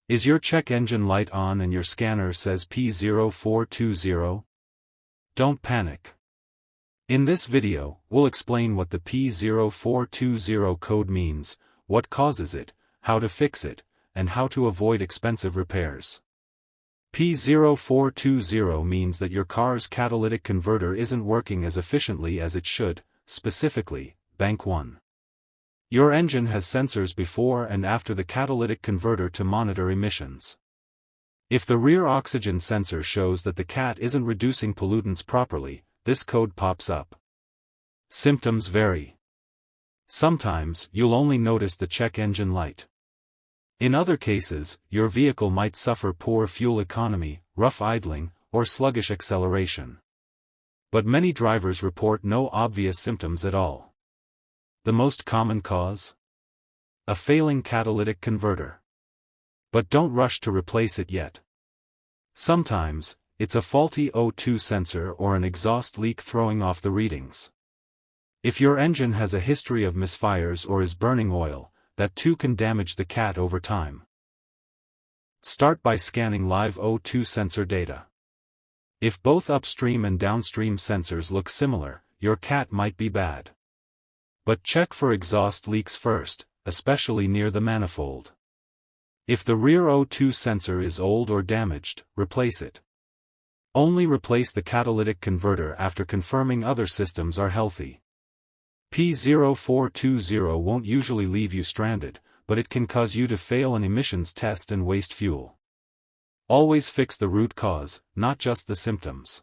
Is your check engine light on and your scanner says P0420? Don't panic. In this video, we'll explain what the P0420 code means, what causes it, how to fix it, and how to avoid expensive repairs. P0420 means that your car's catalytic converter isn't working as efficiently as it should, specifically, bank 1. Your engine has sensors before and after the catalytic converter to monitor emissions. If the rear oxygen sensor shows that the cat isn't reducing pollutants properly, this code pops up. Symptoms vary. Sometimes, you'll only notice the check engine light. In other cases, your vehicle might suffer poor fuel economy, rough idling, or sluggish acceleration. But many drivers report no obvious symptoms at all. The most common cause? A failing catalytic converter. But don't rush to replace it yet. Sometimes, it's a faulty O2 sensor or an exhaust leak throwing off the readings. If your engine has a history of misfires or is burning oil, that too can damage the cat over time. Start by scanning live O2 sensor data. If both upstream and downstream sensors look similar, your cat might be bad. But check for exhaust leaks first, especially near the manifold. If the rear O2 sensor is old or damaged, replace it. Only replace the catalytic converter after confirming other systems are healthy. P0420 won't usually leave you stranded, but it can cause you to fail an emissions test and waste fuel. Always fix the root cause, not just the symptoms.